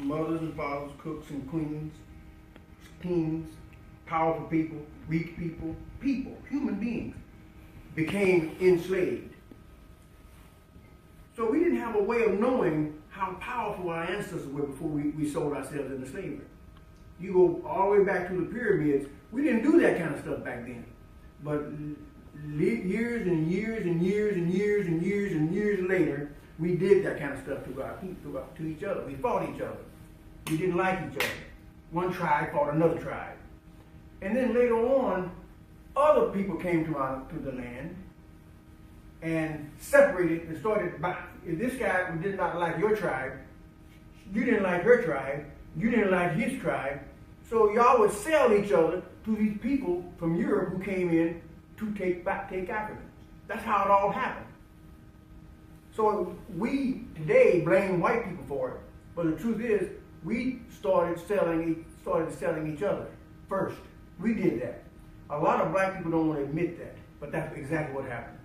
mothers and fathers, cooks and queens, kings, powerful people, weak people, human beings, became enslaved. So we didn't have a way of knowing how powerful our ancestors were before we sold ourselves into slavery. You go all the way back to the pyramids, we didn't do that kind of stuff back then. But years and years and years and years and years and years later, we did that kind of stuff to each other. We fought each other. We didn't like each other. One tribe fought another tribe. And then later on, other people came to the land and separated and started. If this guy did not like your tribe, you didn't like her tribe, you didn't like his tribe, so y'all would sell each other to these people from Europe who came in to take Africans. That's how it all happened. So we today blame white people for it, but the truth is we started selling each other first. We did that. A lot of black people don't want to admit that, but that's exactly what happened.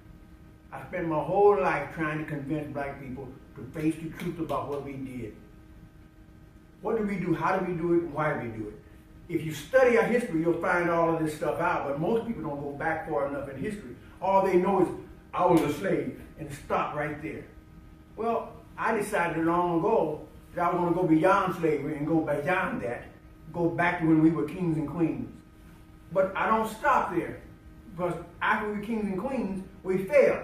I spent my whole life trying to convince black people to face the truth about what we did. What did we do? How did we do it? And why did we do it? If you study our history, you'll find all of this stuff out, but most people don't go back far enough in history. All they know is, I was a slave, and stop right there. Well, I decided long ago that I was going to go beyond slavery and go beyond that, go back to when we were kings and queens. But I don't stop there, because after we were kings and queens, we failed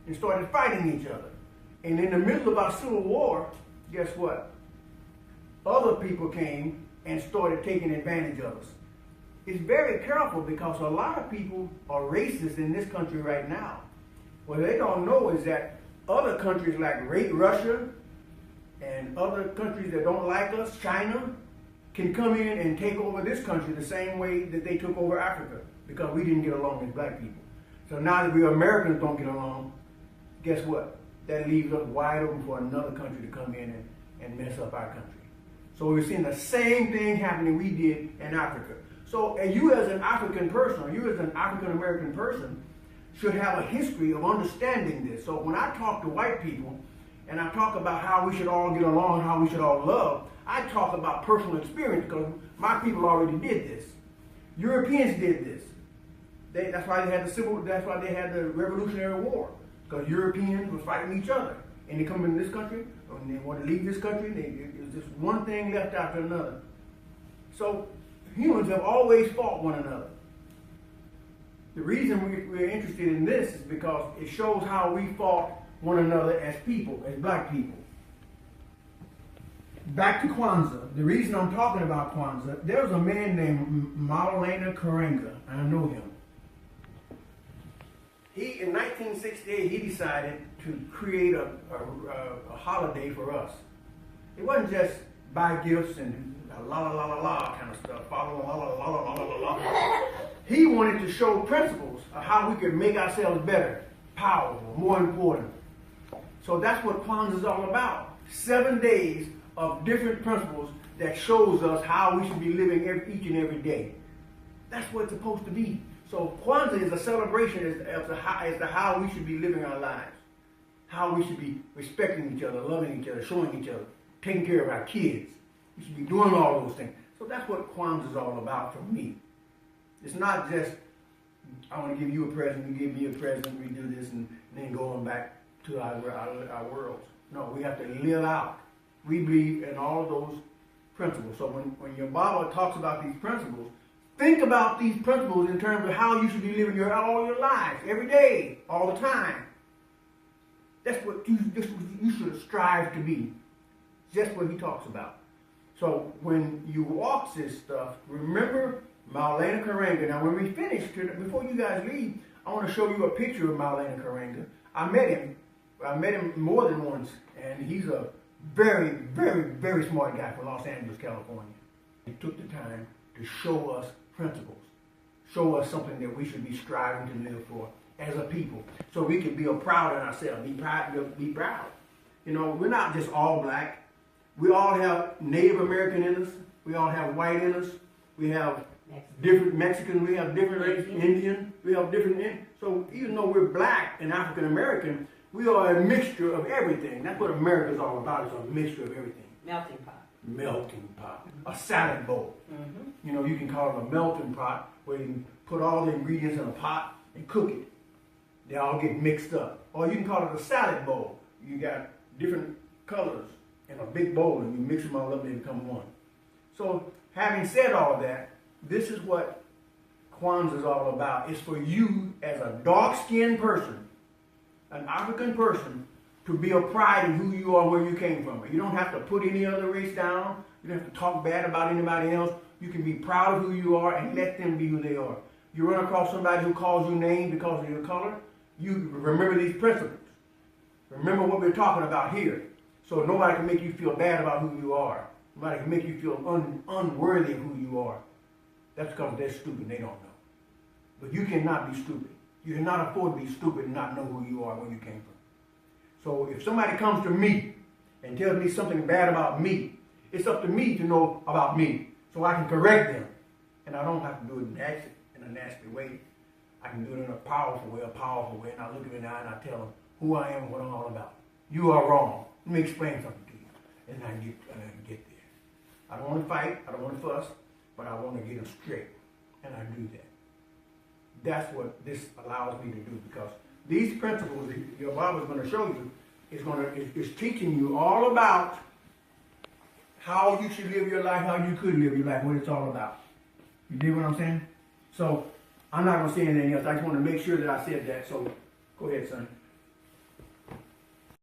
and started fighting each other. And in the middle of our civil war, guess what? Other people came and started taking advantage of us. It's very careful because a lot of people are racist in this country right now. What they don't know is that other countries like Russia and other countries that don't like us, China, can come in and take over this country the same way that they took over Africa because we didn't get along as black people. So now that we Americans don't get along, guess what? That leaves us wide open for another country to come in and mess up our country. So we're seeing the same thing happening we did in Africa. So you as an African person, or you as an African American person, should have a history of understanding this. So when I talk to white people, and I talk about how we should all get along, how we should all love, I talk about personal experience because my people already did this. Europeans did this. That's why they had the Revolutionary War, because Europeans were fighting each other. And they come into this country, and they want to leave this country, there's just one thing left after another. So humans have always fought one another. The reason we're interested in this is because it shows how we fought one another as people, as black people. Back to Kwanzaa. The reason I'm talking about Kwanzaa, there was a man named Maulana Karenga, and I know him. In 1968, he decided to create a holiday for us. It wasn't just buy gifts and la la la la la kind of stuff. La la la la la la la la. He wanted to show principles of how we could make ourselves better, powerful, more important. So that's what Kwanzaa is all about. 7 days of different principles that shows us how we should be living each and every day. That's what it's supposed to be. So Kwanzaa is a celebration as to how we should be living our lives, how we should be respecting each other, loving each other, showing each other, taking care of our kids. We should be doing all those things. So that's what Kwanzaa is all about for me. It's not just, I want to give you a present, you give me a present, we do this, and then go on back to our worlds. No, we have to live out. We believe in all of those principles. So when your Bible talks about these principles, think about these principles in terms of how you should be living all your lives, every day, all the time. That's what you should strive to be. Just what he talks about. So when you watch this stuff, remember Maulana Karenga. Now when we finish, before you guys leave, I want to show you a picture of Maulana Karenga. I met him more than once, and he's a very, very, very smart guy from Los Angeles, California. He took the time to show us principles, show us something that we should be striving to live for as a people, so we can be proud of ourselves, be proud. You know, we're not just all black. We all have Native American in us. We all have white in us. We have different Mexican. We have different race, Indian. We have different. So even though we're black and African American, we are a mixture of everything. That's what America is all about. It's a mixture of everything. Melting pot. melting pot, a salad bowl. You know, you can call it a melting pot where you can put all the ingredients in a pot and cook it. They all get mixed up. Or you can call it a salad bowl. You got different colors in a big bowl and you mix them all up and they become one. So having said all that, this is what Kwanzaa is all about. It's for you as a dark-skinned person, an African person, to be a pride in who you are, where you came from. You don't have to put any other race down. You don't have to talk bad about anybody else. You can be proud of who you are and let them be who they are. You run across somebody who calls you names because of your color, you remember these principles. Remember what we're talking about here. So nobody can make you feel bad about who you are. Nobody can make you feel unworthy of who you are. That's because they're stupid. They don't know. But you cannot be stupid. You cannot afford to be stupid and not know who you are, where you came from. So if somebody comes to me and tells me something bad about me, it's up to me to know about me so I can correct them. And I don't have to do it in a nasty way. I can do it in a powerful way, and I look them in the eye and I tell them who I am and what I'm all about. You are wrong. Let me explain something to you. And I get there. I don't want to fight. I don't want to fuss. But I want to get them straight. And I do that. That's what this allows me to do, because these principles that your Bible is going to show you is teaching you all about how you should live your life, how you could live your life, what it's all about. You dig what I'm saying? So I'm not going to say anything else. I just want to make sure that I said that. So go ahead, son.